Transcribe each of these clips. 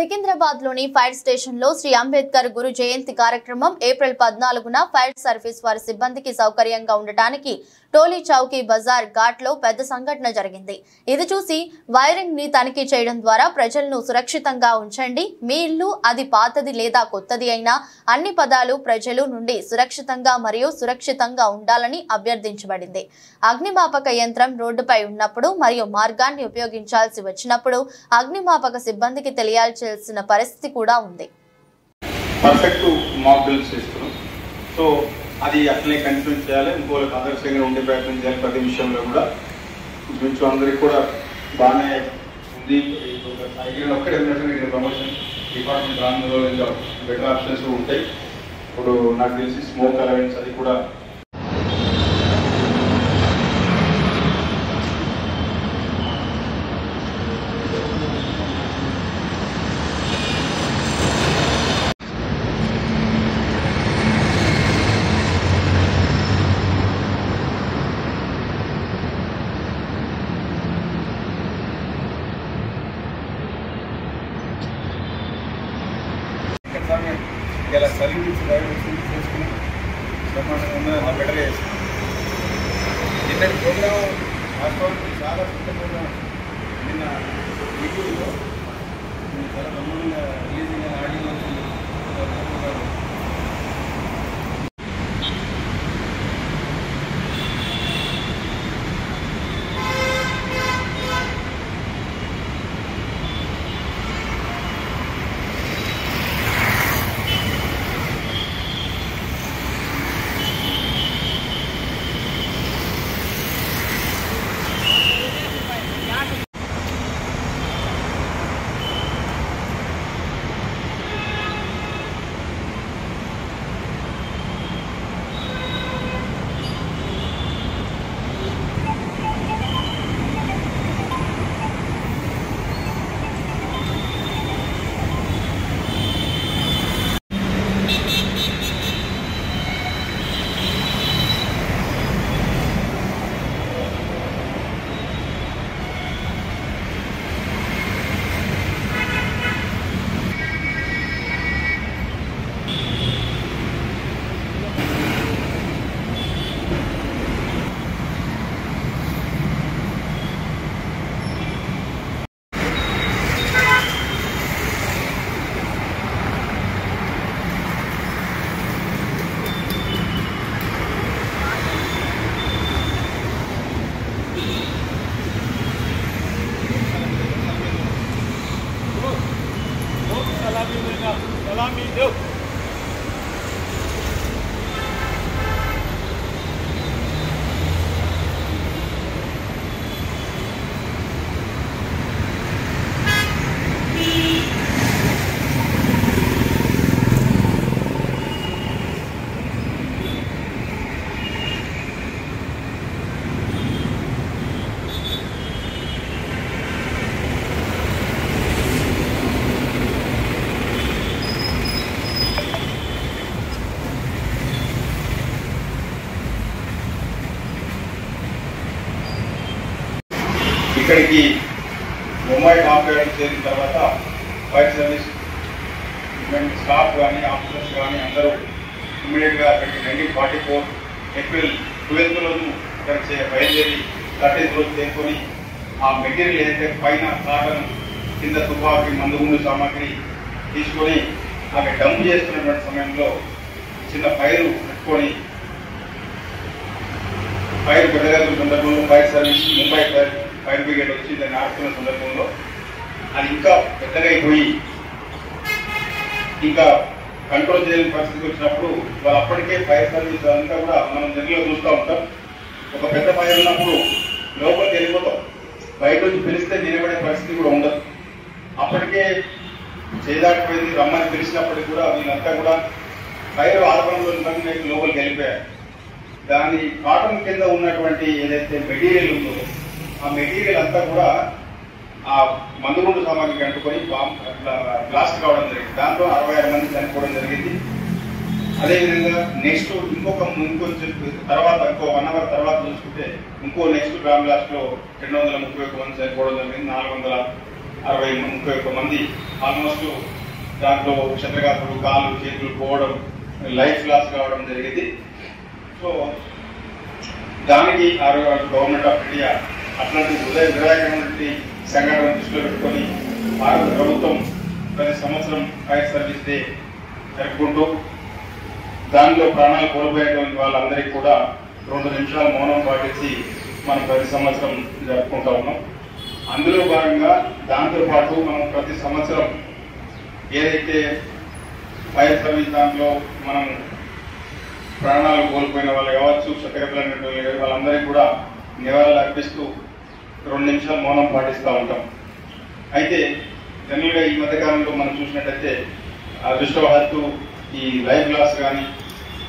సికింద్రాబాద్లోని fire స్టేషన్లో శ్రీ అంబేద్కర్ గురు జయంతి కార్యక్రమం April 14న fire service వారి సిబ్బందికి సౌకర్యంగా ఉండటానికి టోలీ చౌకీ బజార్ ఘాట్లో పెద్ద సంఘటన జరిగింది. ఇది చూసి వైరింగ్ ని తనిఖీ చేయడం ద్వారా ప్రజలను సురక్షితంగా ఉంచండి, మీ ఇల్లు అది పాతది లేదా కొత్తది అయినా అన్ని పదాలు ప్రజలు నుండి సురక్షితంగా మరియు సురక్షితంగా ఉండాలని అభ్యర్థించబడింది. అగ్నిమాపక యంత్రం రోడ్డుపై ఉన్నప్పుడు మరియు మార్గాన్ని ఉపయోగించాల్సి వచ్చినప్పుడు అగ్నిమాపక సిబ్బందికి తెలియాల్సిన పరిస్థితి కూడా ఉంది. పర్ఫెక్ట్ మాక్ డ్రిల్స్ చేస్తున్నాం. సో అది అట్లనే కంటిన్యూ చేయాలి. ఇంకోళ్ళకి ఆదర్శంగా ఉండే ప్రయత్నం చేయాలి. ప్రతి విషయంలో కూడా కొంచెం అందరికి కూడా బాగానే ఉంది. ఒక్కడే ఉన్నట్టు ప్రమోషన్ డిపార్ట్మెంట్ రానులో బెటర్ ఆప్షన్స్ ఉంటాయి. ఇప్పుడు నాకు తెలిసి స్మోక్ అలవెన్స్ అది కూడా ఇలా సర్వీస్ చేసుకుని బ్రహ్మాండంగా బెటర్ చేస్తాం. నిన్నటి ప్రోగ్రామ్ వాస్తవానికి చాలా పెద్ద ప్రోగ్రామ్. నిన్న యూట్యూబ్లో చాలా బ్రహ్మాండంగా రిలీజింగ్ ఆడియో వచ్చింది. सलामी दो. ఇక్కడికి ముంబై కాంప్లైంట్ చేసిన తర్వాత ఫైర్ సర్వీస్ స్టాఫ్ కానీ ఆఫీసర్స్ కానీ అందరూ ఇమ్మీడియట్గా అక్కడికి 1944 ఏప్రిల్ 12th రోజు అక్కడికి బయలుదేరి 30th రోజు చేసుకొని ఆ మెటీరియల్ ఏదైతే పైన కాటన్ కింద తుపాకీ మందుగుండు సామాగ్రి తీసుకొని అక్కడ డంప్ చేస్తున్నటువంటి సమయంలో చిన్న ఫైర్ పెట్టుకొని ఫైర్ పెద్దగల సందర్భంలో fire service Mumbai fire brigade వచ్చి దాన్ని ఆడుతున్న సందర్భంలో అది ఇంకా పెద్దగా అయిపోయి ఇంకా కంట్రోల్ చేయలేని పరిస్థితికి వచ్చినప్పుడు వాళ్ళు అప్పటికే ఫైర్ సర్వీస్ అంతా కూడా మనం జనరల్గా చూస్తూ ఉంటాం. ఒక పెద్ద ఫైర్ ఉన్నప్పుడు లోపలికి వెళ్ళిపోతాం, బయట నుంచి పిలిస్తే నిలబడే పరిస్థితి కూడా ఉండదు. అప్పటికే చేదాటిపోయింది, రమ్మని పిలిచినప్పటికీ కూడా వీళ్ళంతా కూడా ఫైర్ ఆర్పణలో లోపలికి వెళ్ళిపోయారు. దాని కాటన్ కింద ఉన్నటువంటి ఏదైతే మెటీరియల్ ఉందో ఆ మెటీరియల్ అంతా కూడా ఆ మందుగుండు సామాగ్రికి అంటుకొని బ్లాస్ట్ కావడం జరిగింది. దాంట్లో 66 మంది చనిపోవడం జరిగింది. అదేవిధంగా నెక్స్ట్ ఇంకొంచెం తర్వాత ఇంకో 1 hour తర్వాత చూసుకుంటే ఇంకో నెక్స్ట్ గ్రామ్ బ్లాస్ట్ లో 231 మంది చనిపోవడం జరిగింది. 60-31 మంది ఆల్మోస్ట్ దాంట్లో క్షతగాత్రులు, కాళ్ళు చేతులు పోవడం, లైఫ్ లాస్ కావడం జరిగింది. సో దానికి గవర్నమెంట్ ఆఫ్ ఇండియా అట్లాంటి విధాయకమైనటువంటి సంఘటన దృష్టిలో పెట్టుకొని భారత ప్రభుత్వం ప్రతి సంవత్సరం ఫైర్ సర్వీస్ డే జరుపుకుంటూ దానిలో ప్రాణాలు కోల్పోయేటువంటి వాళ్ళందరికీ కూడా 2 నిమిషాలు మౌనం పాటించి మనం ప్రతి సంవత్సరం జరుపుకుంటా ఉన్నాం. అందులో భాగంగా దాంతోపాటు మనం ప్రతి సంవత్సరం ఏదైతే ఫైర్ సర్వీస్ దాంట్లో మనం ప్రాణాలు కోల్పోయిన వాళ్ళు కావచ్చు, క్షతగాత్రులైన వాళ్ళందరికీ కూడా నివాళులు అర్పిస్తూ 2 నిమిషాలు మౌనం పాటిస్తూ ఉంటాం. అయితే జనరల్గా ఈ మధ్యకాలంలో మనం చూసినట్టయితే అదృష్టవశాత్తు ఈ లైఫ్ లాస్ కానీ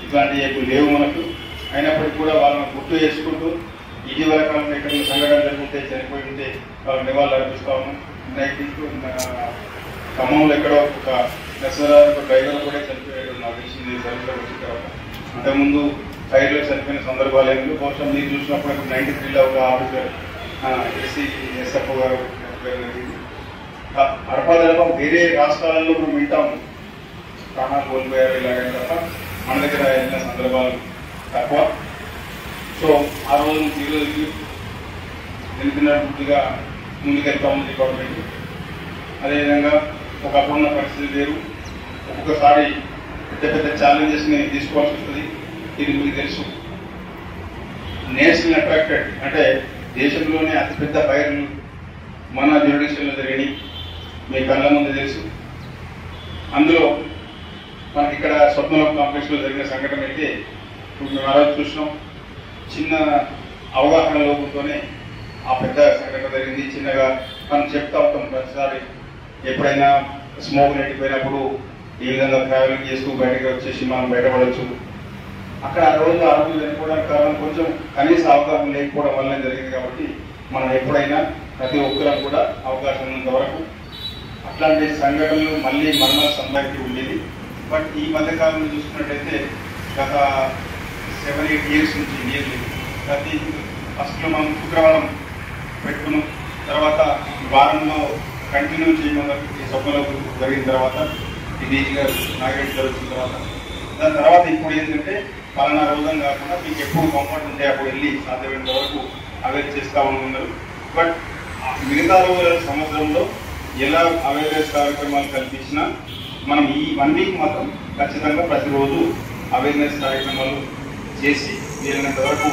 ఇట్లాంటివి లేవు మనకు. అయినప్పటికీ కూడా వాళ్ళని గుర్తు చేసుకుంటూ ఇటీవల కాలంలో ఎక్కడ సంఘటన జరుగుతుంటే చనిపోయి ఉంటే వాళ్ళకి నివాళులు అర్పిస్తా ఉన్నాం. ఖమ్మంలో ఎక్కడో ఒక డ్రైవర్ కూడా చనిపోయాడు నాకు తెలిసింది సర్వీస్లో వచ్చిన తర్వాత. అంతకుముందు ఫైర్లో చనిపోయిన సందర్భాలు ఏమి బహుశా మీరు చూసినప్పుడు 93లో ఒక ఆఫీసర్ ఎస్ఎఫ్ గారు అడపాదడప వేరే రాష్ట్రాలలో మనం వింటాము ప్రాణాలు కోల్పోయారు ఇలాగని తప్ప మన దగ్గర వెళ్ళిన సందర్భాలు తక్కువ. సో ఆ రోజు నుంచి ఈ రోజుకి పూర్తిగా ముందుకెళ్తా ఉంది డిపార్ట్మెంట్. అదేవిధంగా ఒకప్పుడున్న పరిస్థితి వేరు. ఒక్కొక్కసారి పెద్ద పెద్ద ఛాలెంజెస్ని తీసుకోవాల్సి వస్తుంది. ఇది మీకు తెలుసు. నేషనల్ అట్రాక్టెడ్ అంటే దేశంలోనే అతిపెద్ద ఫైర్లు మన జ్యుడిషియల్లో జరిగినాయి, మీ కళ్ళ ముందు తెలుసు. అందులో మనకి ఇక్కడ స్వప్నలోక్ కాంప్లెక్స్లో జరిగిన సంఘటన అయితే ఇప్పుడు మేము ఆ రోజు చూసినాం. చిన్న అవగాహన లోపంతోనే ఆ పెద్ద సంఘటన జరిగింది. చిన్నగా మనం చెప్తా ఉంటాం ప్రతిసారి ఎప్పుడైనా స్మోక్ నెట్టిపోయినప్పుడు ఈ విధంగా ట్రావెలింగ్ చేస్తూ బయటకు వచ్చేసి మనం బయటపడవచ్చు. అక్కడ ఆ రోజు చనిపోవడానికి కారణం కొంచెం కనీస అవగాహన లేకపోవడం వల్లనే జరిగింది. కాబట్టి మనం ఎప్పుడైనా ప్రతి ఒక్కరం కూడా అవకాశం ఉన్నంత వరకు అట్లాంటి సంఘటనలు మళ్ళీ మరణాలు సంభవించి ఉండేది. బట్ ఈ మధ్యకాలంలో చూసుకున్నట్టయితే గత 7-8 ఇయర్స్ నుంచి నియర్లీ ప్రతి ఫస్ట్లో మనం శుక్రవారం పెట్టుకున్నాం. తర్వాత వారంలో కంటిన్యూ చేయమని ఈ సభలో జరిగిన తర్వాత ఈ డీజీ గారు నాగరెడ్డి గారు వచ్చిన దాని తర్వాత ఇప్పుడు ఏంటంటే పలానా రోజున కాకుండా మీకు ఎప్పుడు కంఫర్ట్ ఉంటే అప్పుడు వెళ్ళి సాధ్యమైనంత వరకు అవేర్ చేస్తూ ఉన్నారు. బట్ మిగతా రోజుల సంవత్సరంలో ఎలా అవేర్నెస్ కార్యక్రమాలు కల్పించినా మనం ఈ 1 వీక్ మాత్రం ఖచ్చితంగా ప్రతిరోజు అవేర్నెస్ కార్యక్రమాలు చేసి వీలైనంత వరకు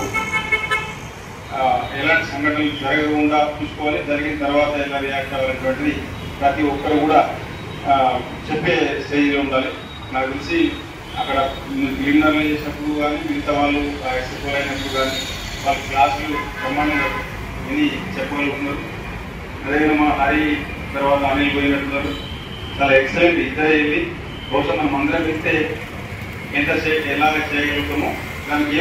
ఎలాంటి సంఘటనలు జరగకుండా చూసుకోవాలి. జరిగిన తర్వాత ఎలా రియాక్ట్ అవ్వాలనేటువంటిది ప్రతి ఒక్కరు కూడా చెప్పే స్టేజ్లో ఉండాలి. నాకు తెలిసి అక్కడ క్లీనర్లు చేసినప్పుడు కానీ మిగతా వాళ్ళు ఎస్ఎఫ్ఓ అయినప్పుడు కానీ వాళ్ళ క్లాసులు బ్రహ్మాండంగా విని చెప్పగలుగుతున్నారు. అదేవిధంగా మా హరి తర్వాత అనిల్ పోయినట్టున్నారు. చాలా ఎక్సలెంట్. ఇద్దరే వెళ్ళి బహుశా మనం అందరం వెళ్తే ఎంత ఎలాగ చేయగలుగుతామో దానికి